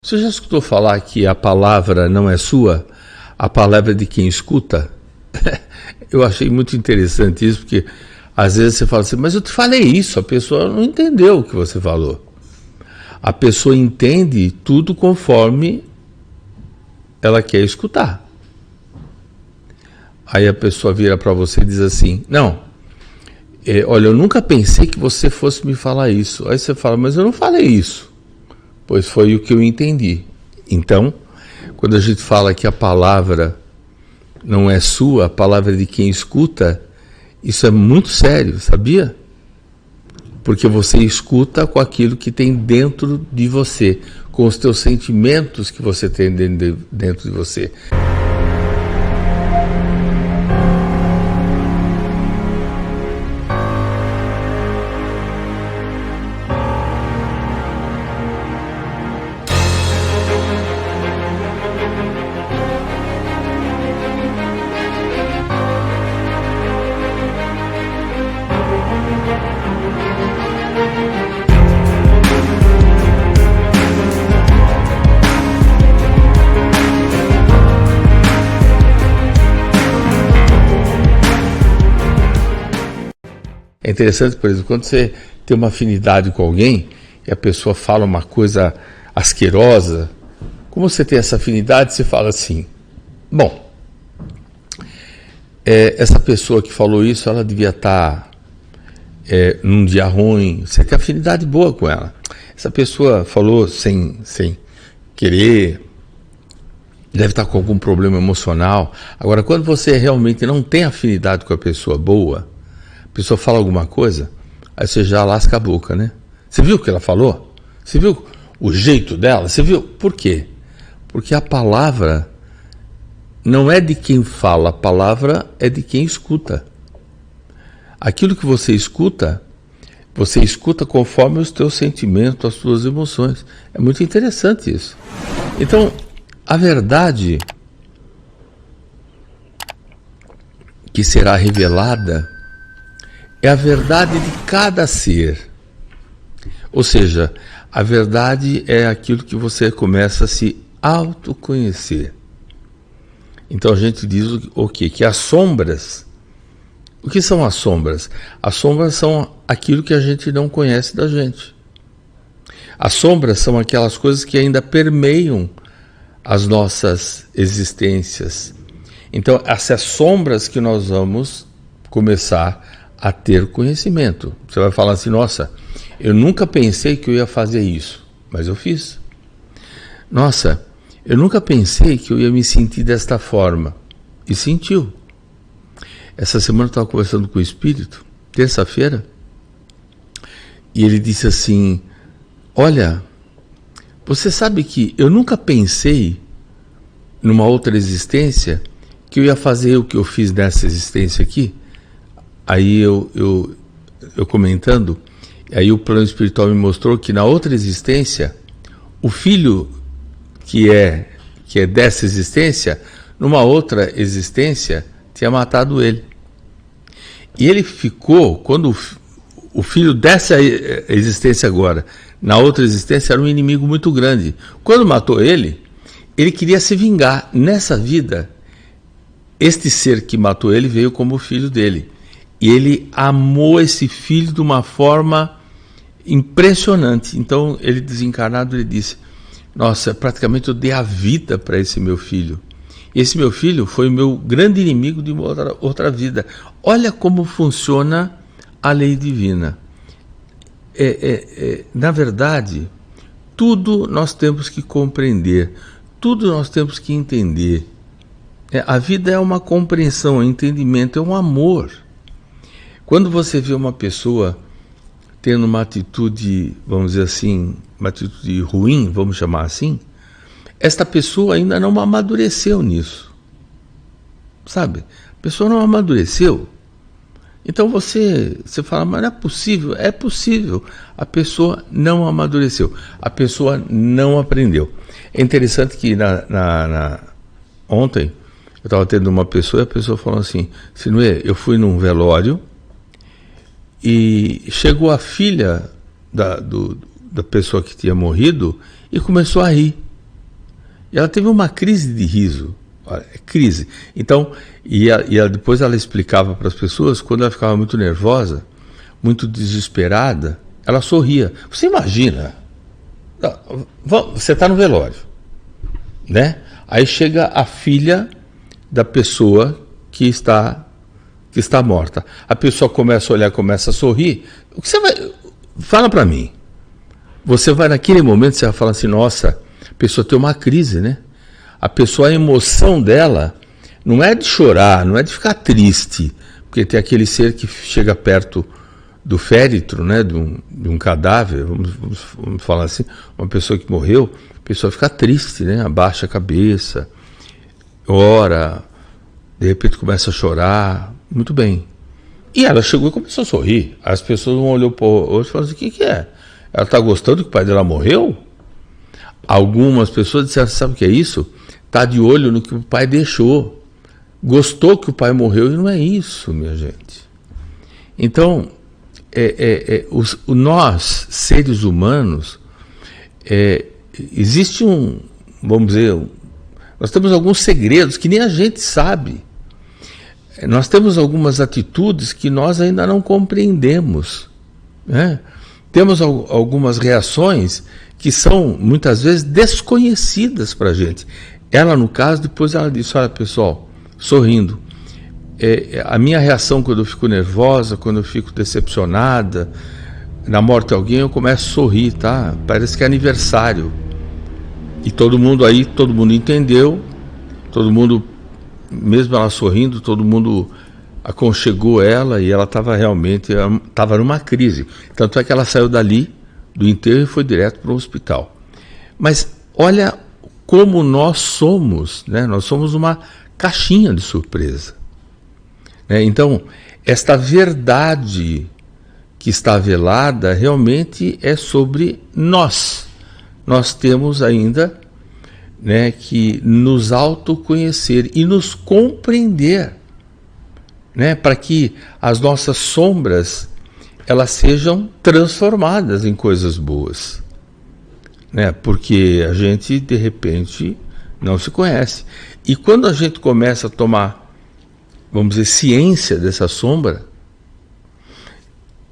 Você já escutou falar que a palavra não é sua, a palavra é de quem escuta? Eu achei muito interessante isso, porque às vezes você fala assim, mas eu te falei isso, a pessoa não entendeu o que você falou. A pessoa entende tudo conforme ela quer escutar. Aí a pessoa vira para você e diz assim, não, olha, eu nunca pensei que você fosse me falar isso. Aí você fala, mas eu não falei isso. Pois foi o que eu entendi. Então, quando a gente fala que a palavra não é sua, a palavra é de quem escuta, isso é muito sério, sabia? Porque você escuta com aquilo que tem dentro de você, com os teus sentimentos que você tem dentro de você. É interessante, por exemplo, quando você tem uma afinidade com alguém e a pessoa fala uma coisa asquerosa, como você tem essa afinidade, você fala assim, bom, essa pessoa que falou isso, ela devia estar num dia ruim, você tem afinidade boa com ela. Essa pessoa falou sem querer, deve estar com algum problema emocional. Agora, quando você realmente não tem afinidade com a pessoa boa, a pessoa fala alguma coisa, aí você já lasca a boca, né? Você viu o que ela falou? Você viu o jeito dela? Você viu? Por quê? Porque a palavra não é de quem fala, a palavra é de quem escuta. Aquilo que você escuta conforme os teus sentimentos, as tuas emoções. É muito interessante isso. Então, a verdade que será revelada é a verdade de cada ser. Ou seja, a verdade é aquilo que você começa a se autoconhecer. Então a gente diz o quê? Que as sombras... O que são as sombras? As sombras são aquilo que a gente não conhece da gente. As sombras são aquelas coisas que ainda permeiam as nossas existências. Então, essas sombras que nós vamos começar a ter conhecimento. Você vai falar assim, nossa, eu nunca pensei que eu ia fazer isso, mas eu fiz. Nossa, eu nunca pensei que eu ia me sentir desta forma, e sentiu. Essa semana eu estava conversando com o Espírito, terça-feira, e ele disse assim, olha, você sabe que eu nunca pensei numa outra existência que eu ia fazer o que eu fiz nessa existência aqui? Aí eu comentando, aí o plano espiritual me mostrou que na outra existência, o filho que é dessa existência, numa outra existência, tinha matado ele. E ele ficou, quando o filho dessa existência agora, na outra existência, era um inimigo muito grande. Quando matou ele queria se vingar. Nessa vida, este ser que matou ele veio como filho dele. E ele amou esse filho de uma forma impressionante. Então, ele desencarnado, ele disse, nossa, praticamente eu dei a vida para esse meu filho. Esse meu filho foi o meu grande inimigo de uma outra vida. Olha como funciona a lei divina. Na verdade, tudo nós temos que compreender, tudo nós temos que entender. A vida é uma compreensão, é um entendimento, é um amor. Quando você vê uma pessoa tendo uma atitude, vamos dizer assim, uma atitude ruim, vamos chamar assim, esta pessoa ainda não amadureceu nisso. Sabe? A pessoa não amadureceu. Então você fala, mas não é possível. É possível. A pessoa não amadureceu. A pessoa não aprendeu. É interessante que ontem eu estava tendo uma pessoa e a pessoa falou assim, Sinuê, eu fui num velório e chegou a filha da pessoa que tinha morrido e começou a rir. E ela teve uma crise de riso. Olha, crise. Então, depois ela explicava para as pessoas, quando ela ficava muito nervosa, muito desesperada, ela sorria. Você imagina, você está no velório, né? Aí chega a filha da pessoa que está morta. A pessoa começa a olhar, começa a sorrir. O que você vai... Fala para mim. Você vai naquele momento, você vai falar assim, nossa, a pessoa tem uma crise, né? A pessoa, a emoção dela não é de chorar, não é de ficar triste, porque tem aquele ser que chega perto do féretro, né, de um cadáver, vamos falar assim, uma pessoa que morreu, a pessoa fica triste, né, abaixa a cabeça, ora, de repente começa a chorar, muito bem. E ela chegou e começou a sorrir. As pessoas um olhou para o outro e falaram assim, o que é? Ela está gostando que o pai dela morreu? Algumas pessoas disseram, sabe o que é isso? Está de olho no que o pai deixou. Gostou que o pai morreu e não é isso, minha gente. Então, nós, seres humanos, existe vamos dizer, nós temos alguns segredos que nem a gente sabe. Nós temos algumas atitudes que nós ainda não compreendemos, né? Temos algumas reações que são, muitas vezes, desconhecidas para a gente. Ela, no caso, depois ela disse, olha, pessoal, sorrindo, a minha reação quando eu fico nervosa, quando eu fico decepcionada, na morte de alguém, eu começo a sorrir, tá? Parece que é aniversário. E todo mundo entendeu, todo mundo, mesmo ela sorrindo, todo mundo aconchegou ela e ela estava realmente numa crise. Tanto é que ela saiu dali, do enterro, e foi direto para o hospital. Mas olha como nós somos, né? Nós somos uma caixinha de surpresa. Então, esta verdade que está velada realmente é sobre nós. Nós temos ainda, né, que nos autoconhecer e nos compreender, né, para que as nossas sombras elas sejam transformadas em coisas boas, né, porque a gente de repente não se conhece. E quando a gente começa a tomar, vamos dizer, ciência dessa sombra,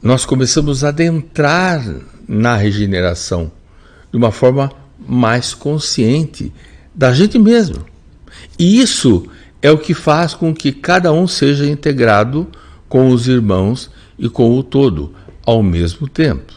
nós começamos a adentrar na regeneração de uma forma mais consciente da gente mesmo. E isso é o que faz com que cada um seja integrado com os irmãos e com o todo ao mesmo tempo.